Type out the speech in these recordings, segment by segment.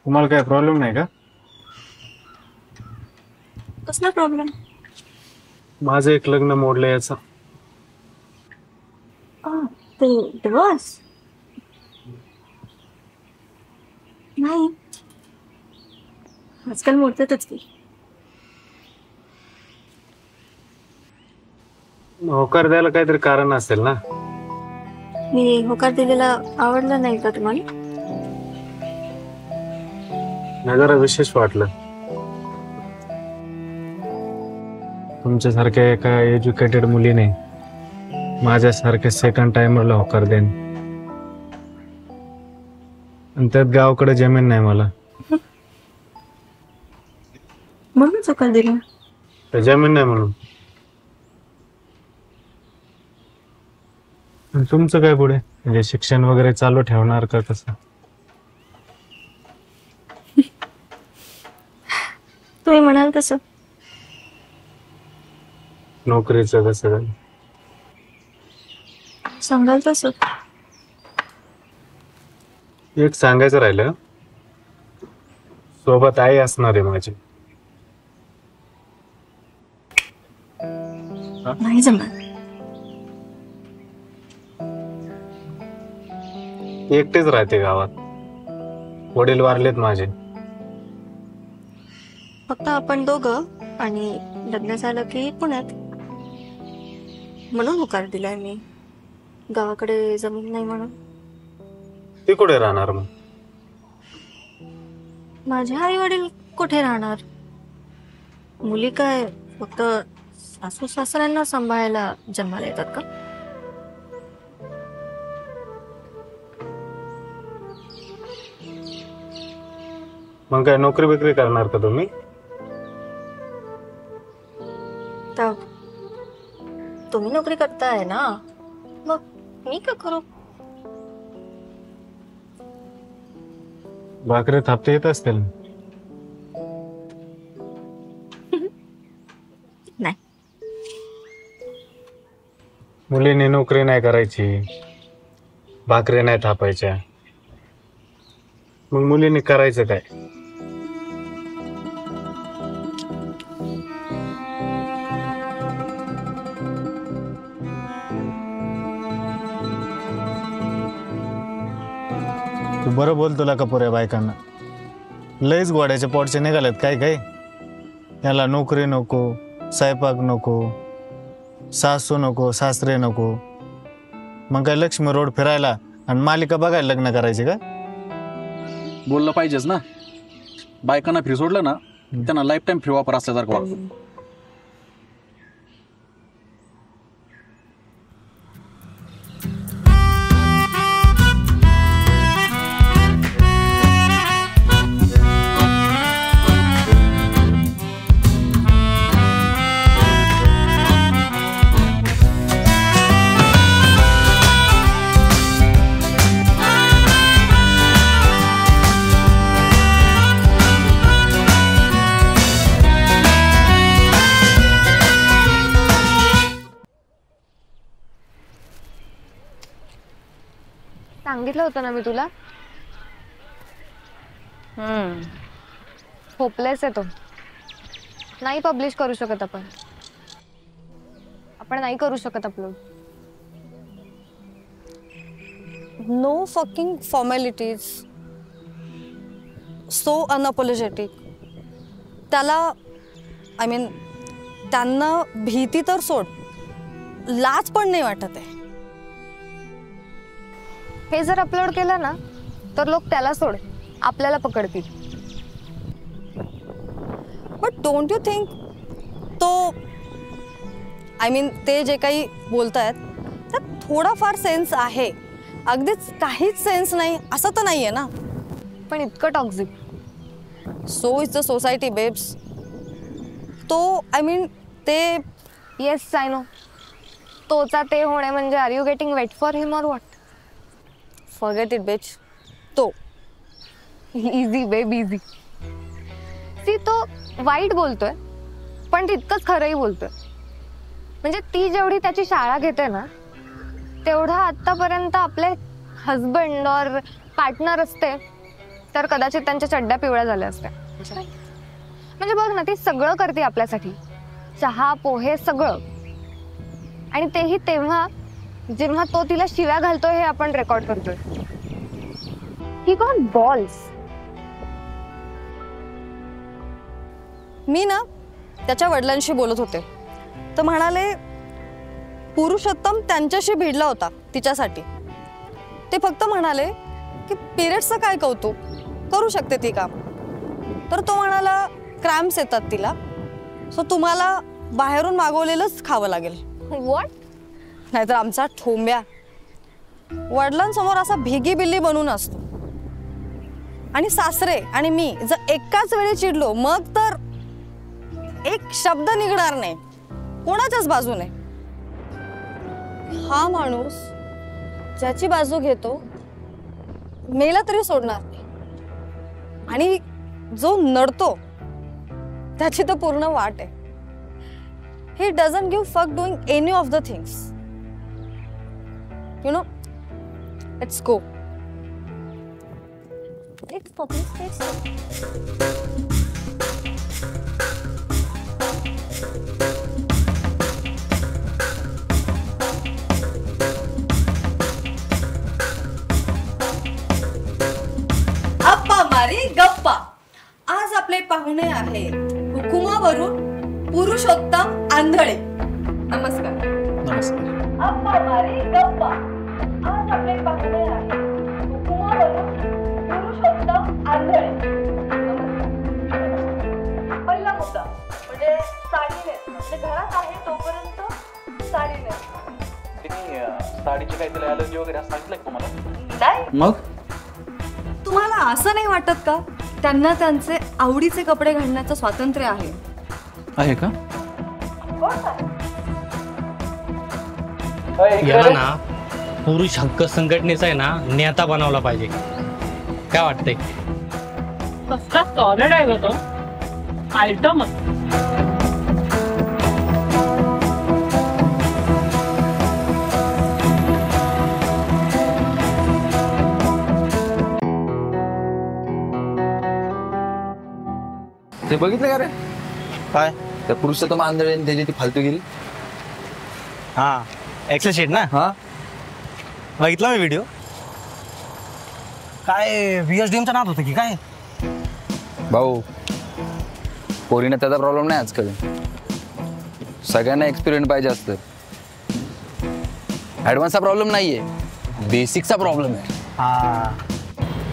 तुम्हाला काय प्रॉब्लेम नाही का? कसला प्रॉब्लेम? माझं एक लग्न मोडलं याचा. ते डिवोर्स? नाही, आजकाल मोडतातच की. होकार द्यायला काहीतरी कारण असेल ना. मी होकार दिलेला आवडला नाही का तुम्हाला? नाही, जरा विशेष वाटलं. तुमच्यासारख्या एका एज्युकेटेड मुलीने माझ्यासारखे सेकंड टाइमरला होकार देईन, आणि त्यात गावाकडे जमीन नाही मला. म्हणूनच होकार दिला. तर जमीन नाही म्हणून. आणि तुमचं काय पुढे, म्हणजे शिक्षण वगैरे चालू ठेवणार का कसं? तुम्ही म्हणाल तसं. नोकरीचं कसं काय? सांगाल तसं. एक सांगायचं राहिलं, सोबत आई असणार आहे माझी. नाही जमणार. एकटेच राहते गावात, वडील वारलेत माझे. फक्त आपण दोघं, आणि लग्न झालं की पुण्यात. म्हणून होकार दिलाय मी. गावाकडे जमीन नाही म्हणून. ती कुठे राहणार मग? माझे आई वडील कुठे राहणार? मुली काय फक्त सासू सासऱ्यांना सांभाळायला जन्माला येतात का? मग काय नोकरी बिकरी करणार का तुम्ही? तर तुम्ही नोकरी करताय ना, मग मी का करू? भाकरी थापता येत असतील? नाही. मुलीने नोकरी नाही करायची, भाकरी नाही थापायच्या, मग मुलीने करायचं काय? तू बरं बोल, तुला कपुऱ्या बायकांना लयच गोड्याचे पोटचे निघालेत काय काय. याला नोकरी नको, स्वयंपाक नको, सासू नको, सासरे नको, मग काय लक्ष्मी रोड फिरायला आणि मालिका बघायला लग्न करायचे का? बोललं पाहिजेच ना. बायकांना फ्री सोडलं ना, त्यांना लाईफ टाइम फ्री वापर असल्यासारखं वाटतं. सांगितलं होतं ना मी तुला. होपलेस आहे तो. नाही पब्लिश करू शकत आपण नाही करू शकत upload. No fucking formalities. So unapologetic. त्याला आय मीन त्यांना भीती तर सोड, लाज पण नाही वाटत आहे. हे जर अपलोड केलं ना तर लोक त्याला सोड आपल्याला पकडतील. बट डोंट यू थिंक तो आय मीन ते जे काही बोलतायत त्यात थोडाफार सेन्स आहे. अगदीच काहीच सेन्स नाही असं तर नाहीये ना. पण इतकं toxic. So is the society babes. तो आय मीन ते येस आय नो. तोचा ते होणे म्हणजे are you getting wet for him or what? Forget it bitch. तो इझी बेब इझी. सी तो वाईट बोलतोय पण तितकंच खरंही बोलतोय. म्हणजे ती जेवढी त्याची शाळा घेते ना तेवढा आतापर्यंत आपले हजबंड और पार्टनर असते तर कदाचित त्यांच्या चड्ड्या पिवळ्या झाल्या असत्या. म्हणजे बघ ना, ती सगळं करते आपल्यासाठी, चहा पोहे सगळं, आणि तेही तेव्हा जेव्हा तो तिला शिव्या घालतोय हे आपण रेकॉर्ड करतोय. He got balls. मी ना त्याच्या वडिलांशी बोलत होते, तर म्हणाले पुरुषोत्तम त्यांच्याशी भिडला होता तिच्यासाठी. ते फक्त म्हणाले की पिरियड्सचं काय कौतुक, करू शकते ती काम. तर तो म्हणाला क्रॅम्प्स येतात तिला, सो तुम्हाला बाहेरून मागवलेलंच खावं लागेल. व्हॉट? नाहीतर आमचा ठोंब्या वडिलांसमोर असा भिगी बिल्ली बनून असतो. आणि सासरे आणि मी जर एकाच वेळी चिडलो मग तर एक शब्द निघणार नाही कोणाच्याच बाजूने. हा माणूस ज्याची बाजू घेतो मेला तरी सोडणार नाही, आणि जो नडतो त्याची तर पूर्ण वाट आहे. He doesn't give fuck doing any of the things. You know, let's go. Let's go, let's go. अप्पा मारी गप्पा. आज आपले पाहुणे आहेत हुकुमावरून पुरुषोत्तम आंधळे. नमस्कार. नमस्कार. अप्पा मारी गप्पा. आज आपले पाहुणे आहेत हुकुमावरून पुरुषोत्तम आंधळे. नमस्कार. पहिला मुद्दा म्हणजे साडी नेसणं. म्हणजे घरात आहे तोपर्यंत साडी नेसणं. साडीची काही तिला ॲलर्जी वगैरे सांगितलंय तुम्हाला? नाही. मग तुम्हाला असं नाही वाटत का त्यांना त्यांचे आवडीचे कपडे घालण्याचं स्वातंत्र्य आहे? आहे का? याला ना पुरुष हक्क संघटनेचा आहे ना नेता बनवला पाहिजे. काय वाटतंय? कसला सॉलिड आहे ग तो आयटम. ते बघितलं का रे? काय? त्या पुरुषोत्तम आंधळे आणि त्याची ती फालतूगिरी. हा, एक्सेल शीट ना. हा, बघितला मी व्हिडिओ. काय VSDMचं नाव होतं की काय? भाऊ पोरीनं त्याचा प्रॉब्लेम नाही आजकाल. सगळ्यांना एक्सपिरियन्स पाहिजे असतं. ॲडव्हान्सचा प्रॉब्लेम नाहीये, बेसिकचा प्रॉब्लेम आहे. हा,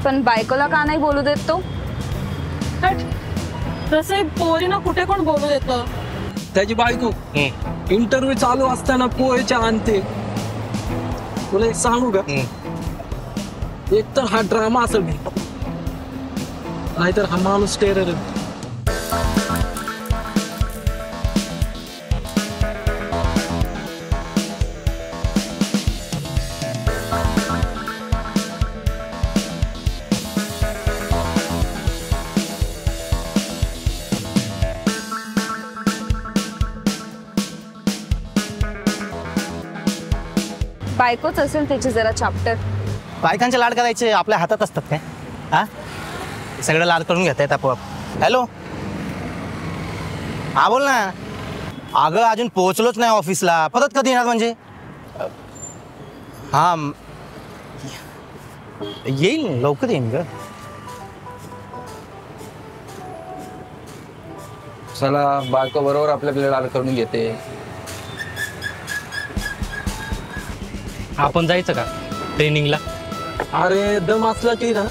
पण बायकोला का नाही बोलू देत तो? तसे पोरीनं कुठे कोण बोलू देतं. त्याची बायको इंटरव्ह्यू चालू असताना पोहेच्या आणते. तुला एक सांगू का, एक तर हा ड्रामा असेल नाहीतर हा माणूस टेरर. बायकोच असेल त्याची जरा चॅप्टर. बायकांचे लाड करायचे आपल्या हातात असतात काय? हा, सगळं लाड करून घेता येत आपोआप. हॅलो, हा बोल ना. अगं अजून पोहोचलोच नाही ऑफिसला. परत कधी येणार म्हणजे? हा, येईल लवकर येईन ग. चला, बायको बरोबर आपल्या लाड करून घेते. आपण जायचं का ट्रेनिंगला? अरे दम असला की ना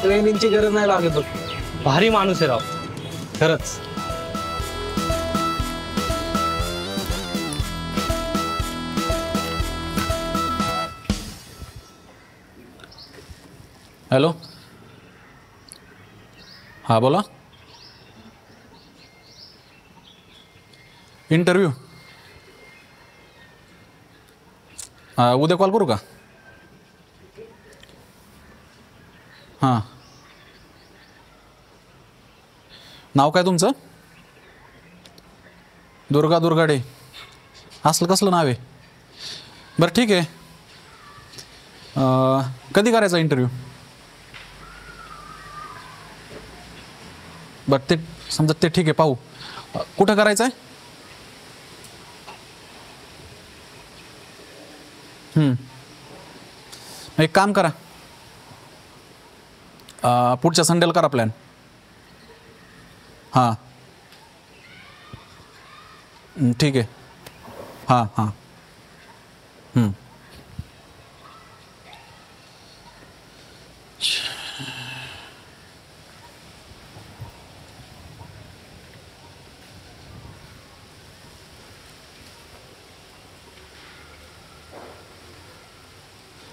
ट्रेनिंगची गरज नाही लागत बघ. भारी माणूस आहे राव खरंच. हॅलो. हां बोला. इंटरव्ह्यू उद्या कॉल करू का? हां, नाव काय तुमचं? दुर्गा दुर्गाडे. असलं कसलं नाव आहे? बरं ठीक आहे. कधी करायचा इंटरव्ह्यू? बरं ते समजा ते ठीक आहे, पाहू. कुठं करायचं आहे? एक काम करा, पुढच्या संडेला करा प्लॅन. हां ठीक आहे. हां हां.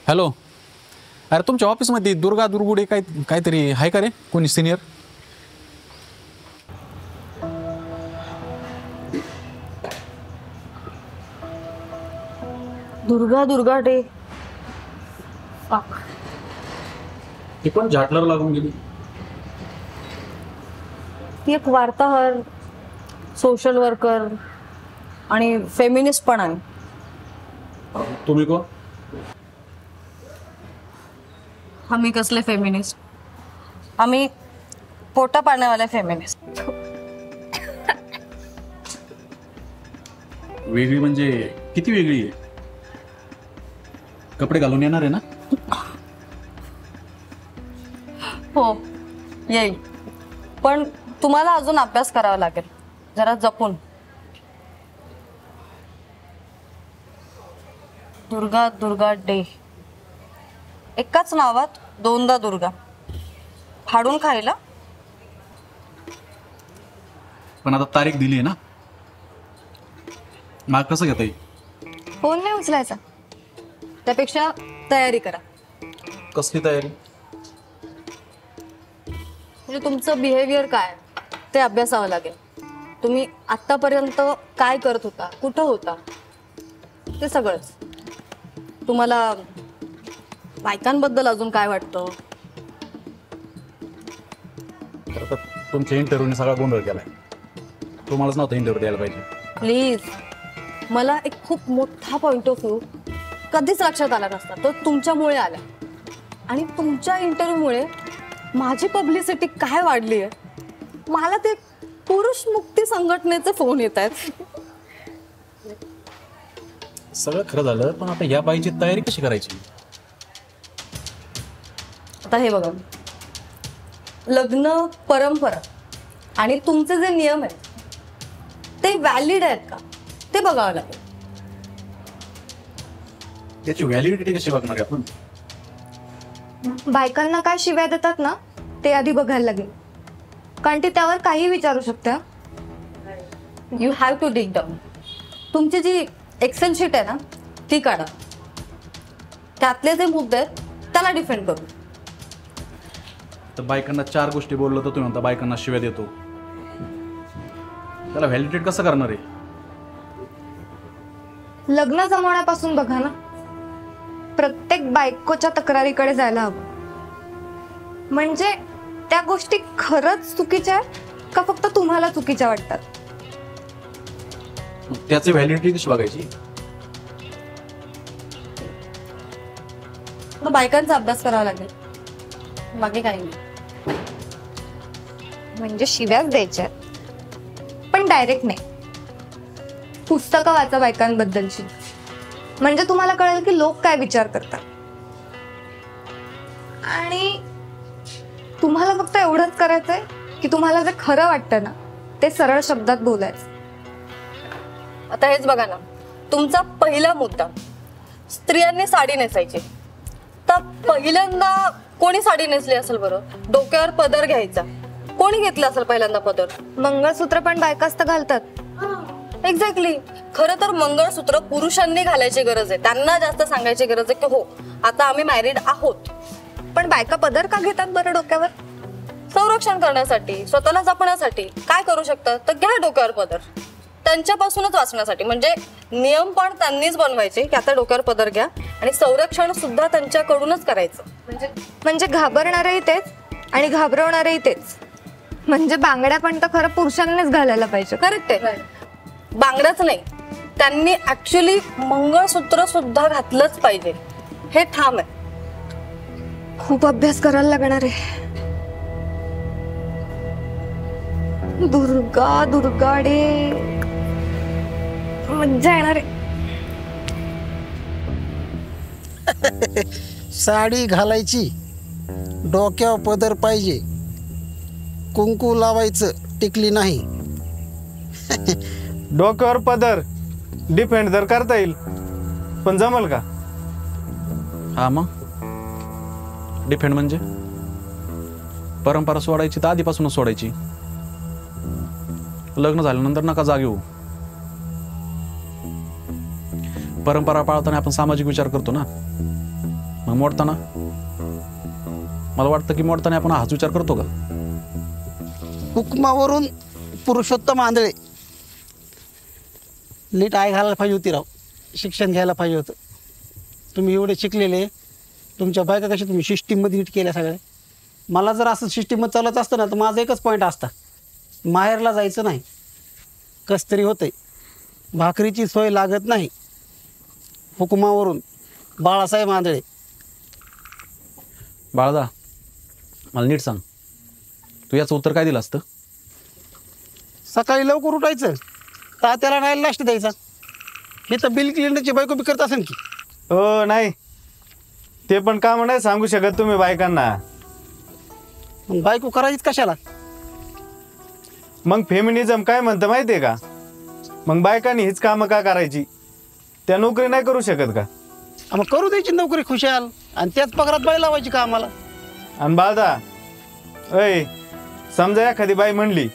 हॅलो, अरे तुमच्या ऑफिसमध्ये दुर्गा दुर्गुडे काहीतरी आहे का रे, कोणी सिनियर? दुर्गा डे. ती पण झाटलर लागून गेली. ती एक वार्ताहर, सोशल वर्कर आणि फेमिनिस्ट पण आहे. तुम्ही कोण? आम्ही कसले फेमिनिस्ट? आम्ही पोटा पाण्यावाले फेमिनिस्ट. वेगळी म्हणजे किती वेगळी आहे? कपडे घालून येणार आहे ना? हो येईल, पण तुम्हाला अजून अभ्यास करावा लागेल, जरा जपून. दुर्गा डे. एकाच नावात दोनदा दुर्गा. फाडून खायला. पण आता तारीख दिली आहे ना, मग कसं घेता येईल? फोन नाही उचलायचा, त्यापेक्षा तयारी करा. कसली तयारी? म्हणजे तुमचं बिहेवियर काय ते अभ्यासावं लागेल. तुम्ही आतापर्यंत काय करत होता, कुठं होता, ते सगळंच. तुम्हाला बायकांबद्दल अजून काय वाटतं? तुमच्या इंटरव्ह्यूने सगळा गोंधळ केलाय. तुम्हालाच नव्हतं इंटरव्ह्यू द्यायला पाहिजे. प्लीज, मला एक खूप मोठा पॉइंट ऑफ व्ह्यू कधीच लक्षात आला नसता, तो तुमच्यामुळे आला. आणि तुमच्या इंटरव्ह्यूमुळे माझी पब्लिसिटी काय वाढली आहे. मला ते पुरुष मुक्ती संघटनेचे फोन येत आहेत. सगळं खरं झालं, पण आता या बाईची तयारी कशी करायची? आता हे बघा, लग्न परंपरा आणि तुमचे जे नियम आहेत ते व्हॅलिड आहेत का ते बघावं लागेल. त्याची व्हॅलिडिटी कशी बघणार आहे आपण? बायकांना काय शिव्या देतात ना ते आधी बघायला लागेल, कारण ती त्यावर काही विचारू शकते. You have to dig down. तुमची जी एक्सेल शीट आहे ना ती काढा, त्यातले जे मुद्दे आहेत त्याला डिफेंड करू. तर बायकांना 4 गोष्टी बोललो तर तुम्ही म्हणता बायकांना शिव्या देतो, त्याला व्हॅलिडेट कसं करणार आहे? लग्न जमवण्यापासून बघा ना, प्रत्येक बायकोच्या तक्रारीकडे जायला हवं. म्हणजे त्या गोष्टी खरंच चुकीच्या आहेत का फक्त तुम्हाला चुकीच्या वाटतात? त्याची व्हॅलिडिटी कशी बघायची? बायकांचा अभ्यास करावा लागेल, बाकी काही नाही. म्हणजे शिव्याच द्यायच्या, पण डायरेक्ट नाही. पुस्तकं वाचा बायकांबद्दलची, म्हणजे तुम्हाला कळेल की लोक काय विचार करतात. आणि तुम्हाला फक्त एवढंच करायचंय की तुम्हाला जे खरं वाटतं ना ते सरळ शब्दात बोलायचं. आता हेच बघा ना, तुमचा पहिला मुद्दा, स्त्रियांनी साडी नेसायची. तर पहिल्यांदा कोणी साडी नेसली असेल बरं? डोक्यावर पदर घ्यायचा. कोणी घेतला असेल पहिल्यांदा पदर? मंगळसूत्र पण बायकाच तर घालतात. एक्झॅक्टली. खरं तर मंगळसूत्र पुरुषांनी घालायची गरज आहे, त्यांना जास्त सांगायची गरज आहे की हो आता आम्ही मॅरिड आहोत. पण बायका पदर का घेतात बरं डोक्यावर? संरक्षण करण्यासाठी, स्वतःला जपण्यासाठी. काय करू शकतात तर घ्या डोक्यावर पदर, त्यांच्यापासूनच वाचण्यासाठी. म्हणजे नियम पण त्यांनीच बनवायचे की आता डोक्यावर पदर घ्या, आणि संरक्षण सुद्धा त्यांच्याकडूनच करायचं. म्हणजे घाबरणारही तेच आणि घाबरवणारही तेच. म्हणजे बांगड्या पण तर खरं पुरुषांनीच घालायला पाहिजे. करेक्ट आहे. बांगड्याच नाही, त्यांनी ऍक्च्युली मंगळसूत्र सुद्धा घातलंच पाहिजे. हे ठाम आहे. खूप अभ्यास करायला लागणार आहे. दुर्गा दुर्गाडे मज्जा येणार आहे. साडी घालायची, डोक्यावर पदर पाहिजे, कुंकू लावायचं, टिकली नाही. डोक्यावर पदर डिफेंड तर करता येईल, पण जमल का? हा मग डिफेंड म्हणजे परंपरा सोडायची तर आधीपासूनच सोडायची. लग्न झाल्यानंतर नका जाग येऊ. परंपरा पाळताना आपण सामाजिक विचार करतो ना, मग मोडताना मला वाटतं की मोडताना आपण हाच विचार करतो का? हुकमावरून पुरुषोत्तम आंधळे. नीट आय घालायला पाहिजे होती राव, शिक्षण घ्यायला पाहिजे होतं. तुम्ही एवढे शिकलेले, तुमच्या बायका कशा तुम्ही सिस्टीममध्ये नीट केल्या सगळ्या. मला जर असं सिस्टीममध्ये चालत असतं ना तर माझा एकच पॉईंट असता, माहेरला जायचं नाही. कस तरी होतंय, भाकरीची सोय लागत नाही. हुकुमावरून बाळासाहेब आंधळे. बाळदा, मला नीट सांग, तू याचं उत्तर काय दिलं असतं? सकाळी लवकर उठायचं, तात्याला नाही लास्ट द्यायचा. हे तर बिल क्लिनरची बायको बी करत असेल की. हो नाही, ते पण काम नाही सांगू शकत तुम्ही बायकांना. मग बायको करायचीच कशाला? मग फेमिनिझम काय म्हणतं माहिती आहे का? मग बायकांनी हीच कामं का करायची? त्या नोकरी नाही करू शकत का? मग करू द्यायची नोकरी खुशाल, आणि त्याच पगारात बाई लावायची का आम्हाला? आणि बाळदा, अय समजा एखादी बाई म्हणली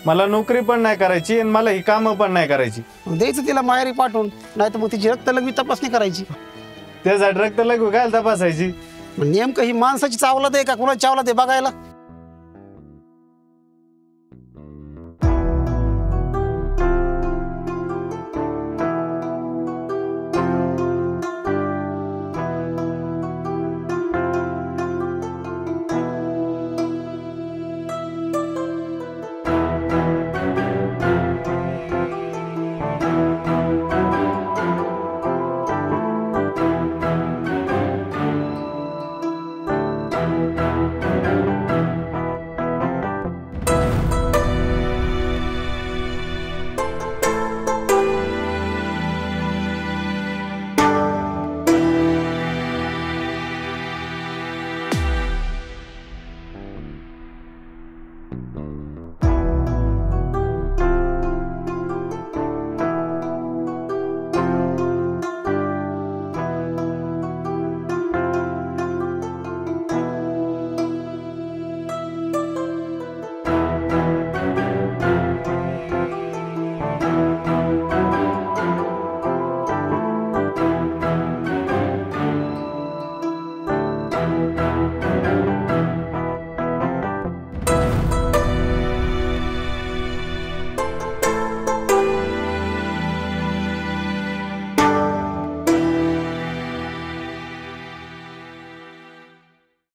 मला नोकरी पण नाही करायची आणि मला ही कामं पण नाही करायची, मग द्यायचं तिला माहेरी पाठवून, नाही तर मग तिची रक्तलघवी तपासणी करायची. त्यासाठी रक्त लागू काय तपासायची? मग नेमकं ही माणसाची चावला दे का कुणाची चावला दे बघायला.